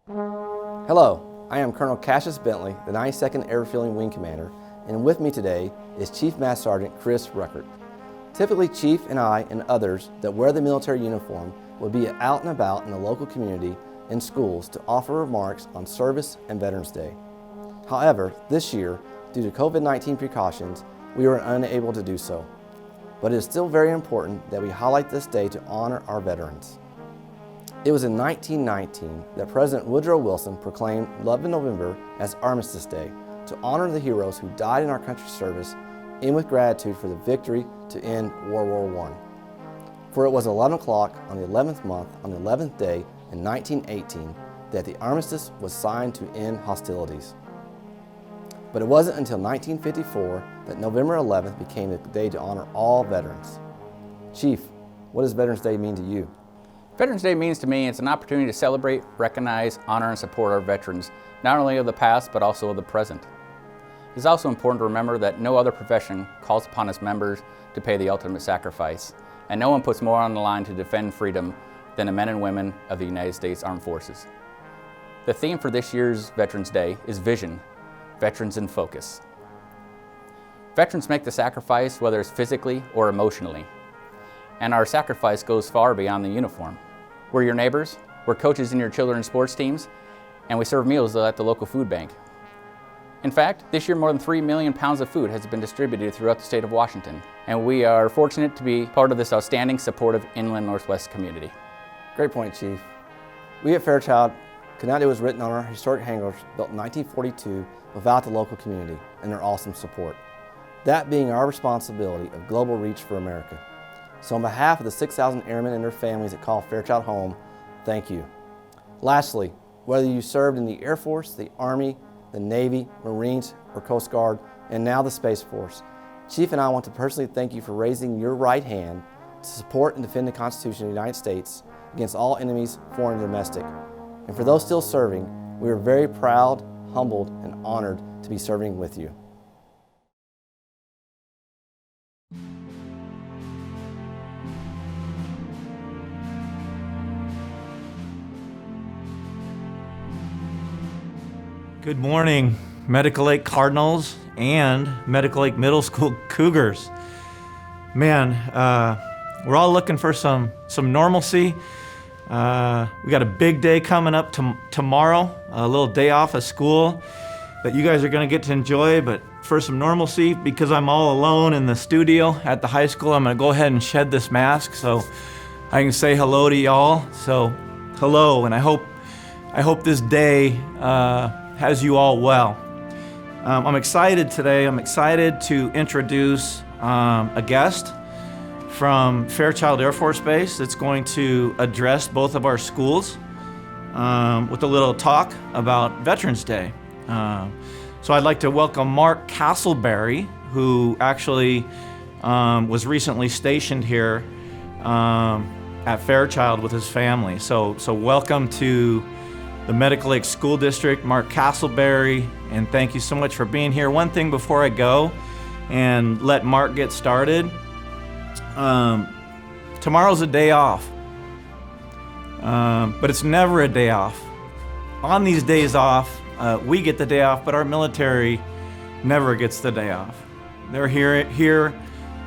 Hello, I am Colonel Cassius Bentley, the 92nd Airfielding Wing Commander, and with me today is Chief Master Sergeant Chris Ruckert. Typically, Chief and I and others that wear the military uniform will be out and about in the local community and schools to offer remarks on Service and Veterans Day. However, this year, due to COVID-19 precautions, we were unable to do so. But it is still very important that we highlight this day to honor our veterans. It was in 1919 that President Woodrow Wilson proclaimed 11 November as Armistice Day to honor the heroes who died in our country's service and with gratitude for the victory to end World War I. For it was 11 o'clock on the 11th month on the 11th day in 1918 that the armistice was signed to end hostilities. But it wasn't until 1954 that November 11th became the day to honor all veterans. Chief, what does Veterans Day mean to you? Veterans Day means to me it's an opportunity to celebrate, recognize, honor, and support our veterans, not only of the past but also of the present. It's also important to remember that no other profession calls upon its members to pay the ultimate sacrifice, and no one puts more on the line to defend freedom than the men and women of the United States Armed Forces. The theme for this year's Veterans Day is Vision, Veterans in Focus. Veterans make the sacrifice whether it's physically or emotionally, and our sacrifice goes far beyond the uniform. We're your neighbors, we're coaches in your children's sports teams, and we serve meals at the local food bank. In fact, this year more than 3 million pounds of food has been distributed throughout the state of Washington, and we are fortunate to be part of this outstanding, supportive Inland Northwest community. Great point, Chief. We at Fairchild could not do what was written on our historic hangars built in 1942 without the local community and their awesome support. That being our responsibility of global reach for America. So on behalf of the 6,000 airmen and their families that call Fairchild home, thank you. Lastly, whether you served in the Air Force, the Army, the Navy, Marines, or Coast Guard, and now the Space Force, Chief and I want to personally thank you for raising your right hand to support and defend the Constitution of the United States against all enemies, foreign and domestic. And for those still serving, we are very proud, humbled, and honored to be serving with you. Good morning, Medical Lake Cardinals and Medical Lake Middle School Cougars. Man, we're all looking for some normalcy. We got a big day coming up tomorrow, a little day off of school that you guys are gonna get to enjoy, but for some normalcy, because I'm all alone in the studio at the high school, I'm gonna go ahead and shed this mask so I can say hello to y'all. So, hello, and I hope this day has you all well. I'm excited today. I'm excited to introduce a guest from Fairchild Air Force Base that's going to address both of our schools with a little talk about Veterans Day. So I'd like to welcome Mark Castleberry, who actually was recently stationed here at Fairchild with his family. So welcome to the Medical Lake School District, Mark Castleberry, and thank you so much for being here. One thing before I go and let Mark get started, tomorrow's a day off, but it's never a day off. On these days off, we get the day off, but our military never gets the day off. They're here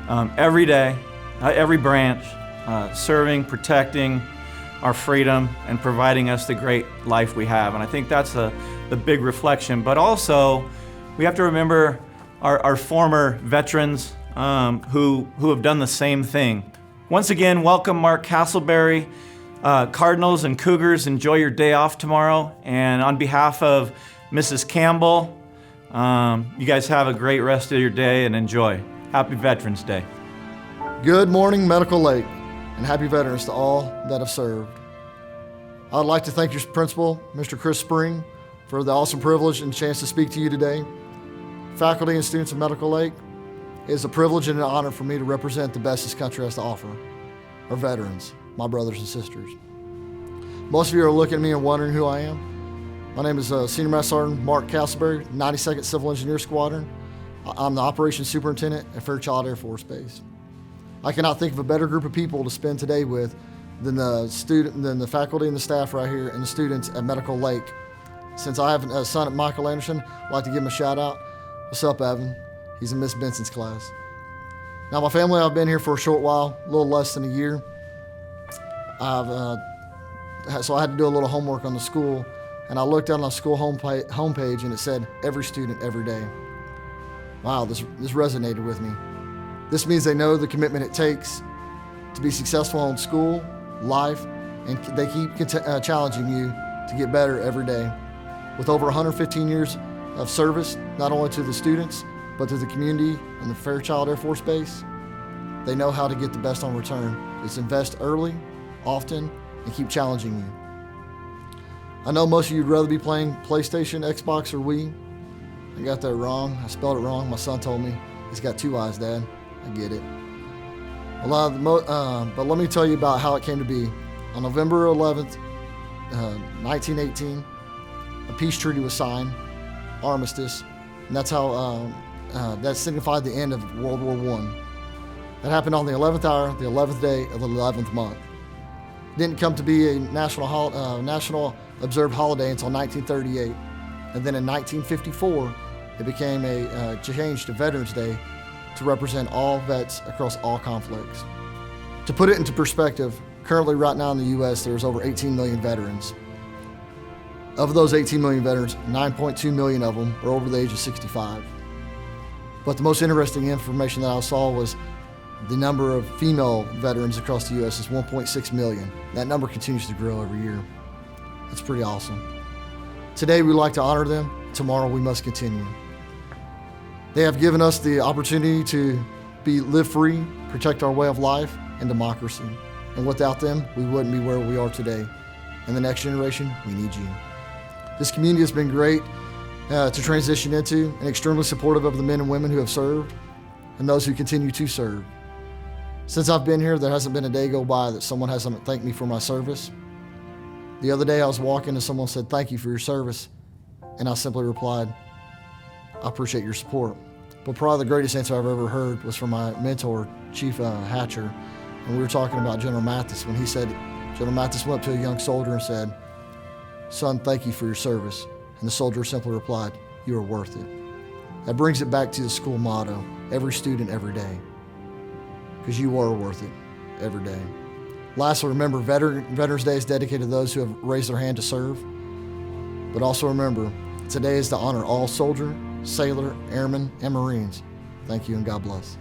every day, every branch, serving, protecting our freedom and providing us the great life we have. And I think that's the big reflection. But also, we have to remember our former veterans who have done the same thing. Once again, welcome Mark Castleberry. Cardinals and Cougars, enjoy your day off tomorrow. And on behalf of Mrs. Campbell, you guys have a great rest of your day and enjoy. Happy Veterans Day. Good morning, Medical Lake, and happy veterans to all that have served. I'd like to thank your principal, Mr. Chris Spring, for the awesome privilege and chance to speak to you today. Faculty and students of Medical Lake, it is a privilege and an honor for me to represent the best this country has to offer, our veterans, my brothers and sisters. Most of you are looking at me and wondering who I am. My name is Senior Master Sergeant Mark Castleberry, 92nd Civil Engineer Squadron. I'm the Operations Superintendent at Fairchild Air Force Base. I cannot think of a better group of people to spend today with than the faculty and the staff right here and the students at Medical Lake. Since I have a son at Michael Anderson, I'd like to give him a shout out. What's up, Evan? He's in Miss Benson's class. Now, my family, I've been here for a short while, a little less than a year. So I had to do a little homework on the school, and I looked on the school homepage and it said, every student, every day. Wow, this resonated with me. This means they know the commitment it takes to be successful in school, life, and they keep challenging you to get better every day. With over 115 years of service, not only to the students, but to the community and the Fairchild Air Force Base, they know how to get the best on return. It's invest early, often, and keep challenging you. I know most of you would rather be playing PlayStation, Xbox, or Wii. I got that wrong. I spelled it wrong. My son told me. He's got two eyes, Dad. I get it. But let me tell you about how it came to be. On November 11th, 1918, a peace treaty was signed, armistice, and that's how that signified the end of World War I. That happened on the 11th hour, the 11th day of the 11th month. It didn't come to be a national observed holiday until 1938, and then in 1954, it became changed to Veterans Day to represent all vets across all conflicts. To put it into perspective, currently right now in the U.S., there's over 18 million veterans. Of those 18 million veterans, 9.2 million of them are over the age of 65. But the most interesting information that I saw was the number of female veterans across the U.S. is 1.6 million. That number continues to grow every year. That's pretty awesome. Today we like to honor them. Tomorrow we must continue. They have given us the opportunity to live free, protect our way of life, and democracy. And without them, we wouldn't be where we are today. And the next generation, we need you. This community has been great to transition into and extremely supportive of the men and women who have served and those who continue to serve. Since I've been here, there hasn't been a day go by that someone hasn't thanked me for my service. The other day I was walking and someone said, "Thank you for your service." And I simply replied, "I appreciate your support." But probably the greatest answer I've ever heard was from my mentor, Chief Hatcher. And we were talking about General Mathis when he said, General Mathis went up to a young soldier and said, "Son, thank you for your service." And the soldier simply replied, "You are worth it." That brings it back to the school motto, every student, every day. Because you are worth it every day. Lastly, remember, Veterans Day is dedicated to those who have raised their hand to serve. But also remember, today is to honor all soldier, sailor, airmen, and Marines. Thank you and God bless.